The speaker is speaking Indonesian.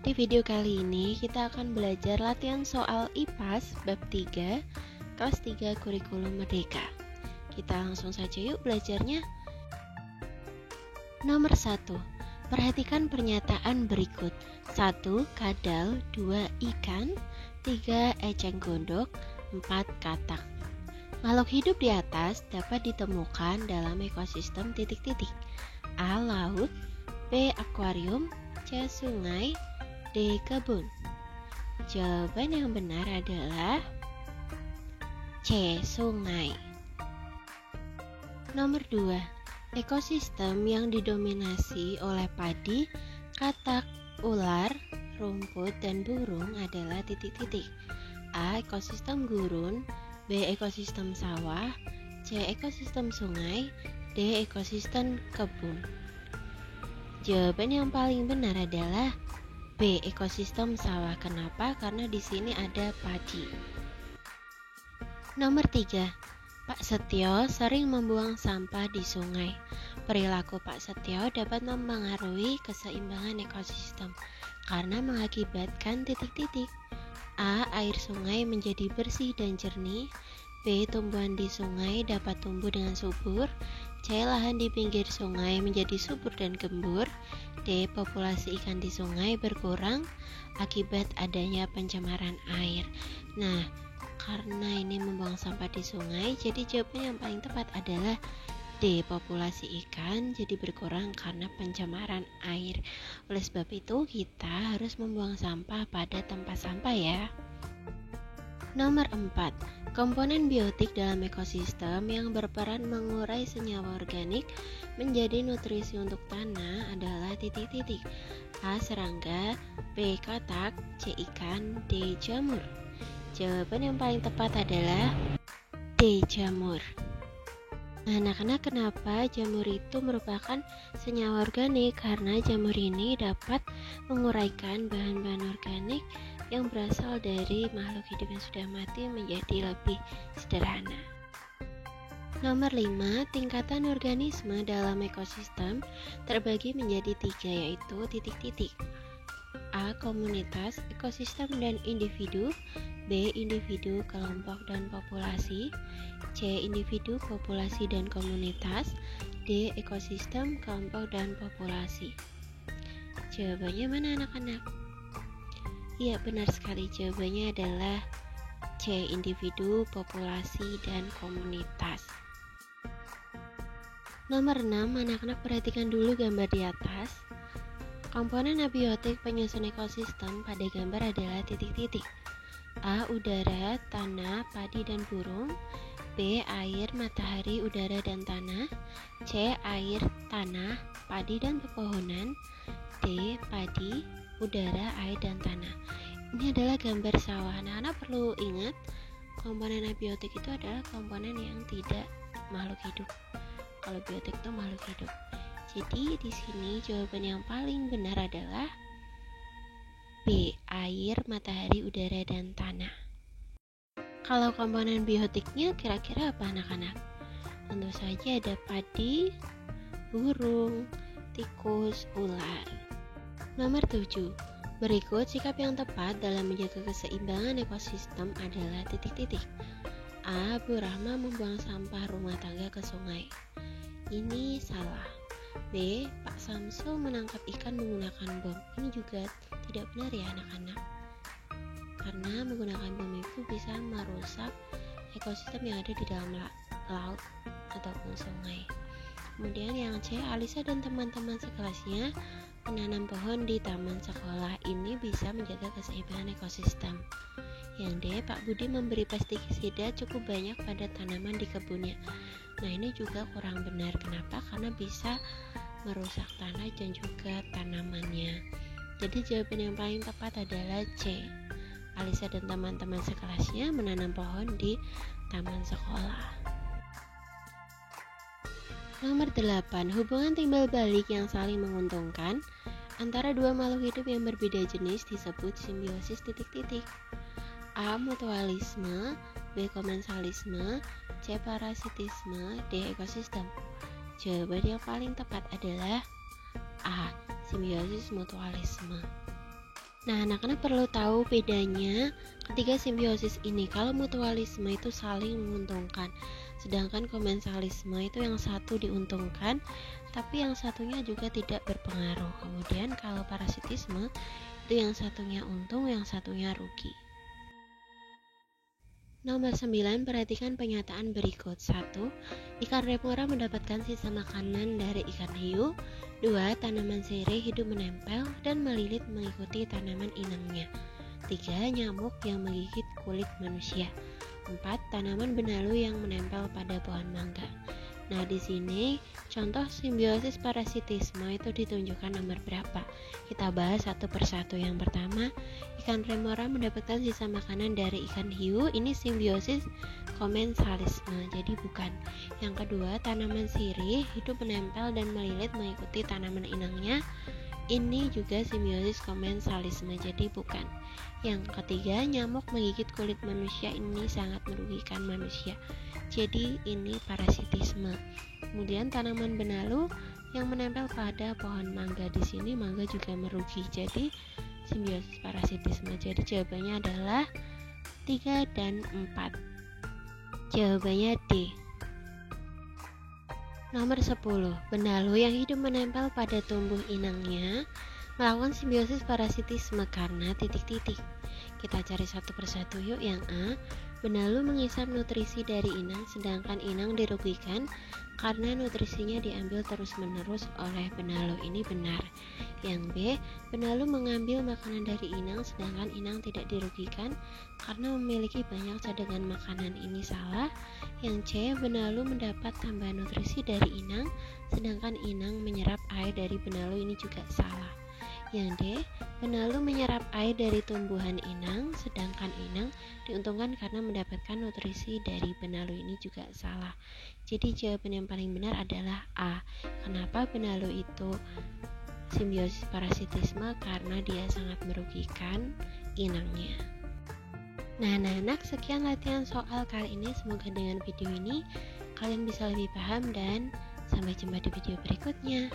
Di video kali ini kita akan belajar latihan soal IPAS bab 3 kelas 3 kurikulum merdeka. Kita langsung saja yuk belajarnya. Nomor 1. Perhatikan pernyataan berikut. 1. Kadal, 2. Ikan, 3. Eceng gondok, 4. Katak. Makhluk hidup di atas dapat ditemukan dalam ekosistem titik-titik. A. Laut, B. Akuarium, C. Sungai, D. Kebun. Jawaban yang benar adalah C. Sungai. Nomor 2. Ekosistem yang didominasi oleh padi, katak, ular, rumput, dan burung adalah titik-titik. A. Ekosistem gurun, B. Ekosistem sawah, C. Ekosistem sungai, D. Ekosistem kebun. Jawaban yang paling benar adalah B. Ekosistem sawah. Kenapa? Karena di sini ada padi. Nomor 3. Pak Setio sering membuang sampah di sungai. Perilaku Pak Setio dapat mempengaruhi keseimbangan ekosistem karena mengakibatkan titik-titik. A. Air sungai menjadi bersih dan jernih. B. Tumbuhan di sungai dapat tumbuh dengan subur. C. Lahan di pinggir sungai menjadi subur dan gembur. D. Populasi ikan di sungai berkurang akibat adanya pencemaran air. Nah, karena ini membuang sampah di sungai, jadi jawaban yang paling tepat adalah D. Populasi ikan jadi berkurang karena pencemaran air. Oleh sebab itu, kita harus membuang sampah pada tempat sampah ya. Nomor 4. Komponen biotik dalam ekosistem yang berperan mengurai senyawa organik menjadi nutrisi untuk tanah adalah titik-titik. A. Serangga, B. Katak, C. Ikan, D. Jamur. Jawaban yang paling tepat adalah D. Jamur. Nah, anak-anak, kenapa jamur itu merupakan senyawa organik? Karena jamur ini dapat menguraikan bahan-bahan organik yang berasal dari makhluk hidup yang sudah mati menjadi lebih sederhana. Nomor 5. Tingkatan organisme dalam ekosistem terbagi menjadi 3, yaitu titik-titik. A. Komunitas, ekosistem, dan individu. B. Individu, kelompok, dan populasi. C. Individu, populasi, dan komunitas. D. Ekosistem, kelompok, dan populasi. Jawabannya mana anak-anak? Iya, benar sekali. Jawabannya adalah C. Individu, populasi, dan komunitas. Nomor 6. Anak-anak perhatikan dulu gambar di atas. Komponen abiotik penyusun ekosistem pada gambar adalah titik-titik. A. Udara, tanah, padi, dan burung. B. Air, matahari, udara, dan tanah. C. Air, tanah, padi, dan pepohonan. D. Padi, udara, air, dan tanah. Ini adalah gambar sawah. Anak-anak perlu ingat, komponen abiotik itu adalah komponen yang tidak makhluk hidup. Kalau biotik itu makhluk hidup. Jadi di sini jawaban yang paling benar adalah B. Air, matahari, udara, dan tanah. Kalau komponen biotiknya kira-kira apa anak-anak? Tentu saja ada padi, burung, tikus, ular. Nomor 7. Berikut sikap yang tepat dalam menjaga keseimbangan ekosistem adalah titik-titik. A. Bu Rahma membuang sampah rumah tangga ke sungai. Ini salah. B. Pak Samsul menangkap ikan menggunakan bom. Ini juga tidak benar ya anak-anak. Karena menggunakan bom itu bisa merusak ekosistem yang ada di dalam laut ataupun sungai. Kemudian yang C. Alisa dan teman-teman sekelasnya menanam pohon di taman sekolah. Ini bisa menjaga keseimbangan ekosistem. Yang D. Pak Budi memberi pestisida cukup banyak pada tanaman di kebunnya. Nah, ini juga kurang benar. Kenapa? Karena bisa merusak tanah dan juga tanamannya. Jadi jawaban yang paling tepat adalah C. Alisa dan teman-teman sekelasnya menanam pohon di taman sekolah. Nomor 8. Hubungan timbal balik yang saling menguntungkan antara dua makhluk hidup yang berbeda jenis disebut simbiosis titik-titik. A. Mutualisme, B. Komensalisme, C. Parasitisme, D. Ekosistem. Jawaban yang paling tepat adalah A. Simbiosis mutualisme. Nah, anak-anak perlu tahu bedanya ketiga simbiosis ini. Kalau mutualisme itu saling menguntungkan, sedangkan komensalisme itu yang satu diuntungkan, tapi yang satunya juga tidak berpengaruh. Kemudian kalau parasitisme itu yang satunya untung, yang satunya rugi. Nomor 9, perhatikan pernyataan berikut. 1. Ikan remora mendapatkan sisa makanan dari ikan hiu. 2. Tanaman sirih hidup menempel dan melilit mengikuti tanaman inangnya. 3. Nyamuk yang menggigit kulit manusia. 4. Tanaman benalu yang menempel pada pohon mangga. Nah, di sini contoh simbiosis parasitisme itu ditunjukkan nomor berapa. Kita bahas satu persatu. Yang pertama, ikan remora mendapatkan sisa makanan dari ikan hiu. Ini simbiosis komensalisme, jadi bukan. Yang kedua, tanaman sirih hidup menempel dan melilit mengikuti tanaman inangnya. Ini juga simbiosis komensalisme, jadi bukan. Yang ketiga, nyamuk menggigit kulit manusia. Ini sangat merugikan manusia, jadi ini parasitisme. Kemudian tanaman benalu yang menempel pada pohon mangga. Di sini mangga juga merugi, jadi simbiosis parasitisme. Jadi jawabannya adalah 3 dan 4. Jawabannya D. Nomor 10. Benalu yang hidup menempel pada tumbuh inangnya melakukan simbiosis parasitisme karena titik-titik. Kita cari satu persatu yuk. Yang A, benalu mengisap nutrisi dari inang, sedangkan inang dirugikan karena nutrisinya diambil terus-menerus oleh benalu. Ini benar. Yang B, benalu mengambil makanan dari inang, sedangkan inang tidak dirugikan karena memiliki banyak cadangan makanan. Ini salah. Yang C, benalu mendapat tambahan nutrisi dari inang, sedangkan inang menyerap air dari benalu. Ini juga salah. Yang D, benalu menyerap air dari tumbuhan inang, sedangkan inang diuntungkan karena mendapatkan nutrisi dari benalu. Ini juga salah. Jadi jawaban yang paling benar adalah A. Kenapa benalu itu simbiosis parasitisme? Karena dia sangat merugikan inangnya. Nah, anak-anak, sekian latihan soal kali ini. Semoga dengan video ini kalian bisa lebih paham dan sampai jumpa di video berikutnya.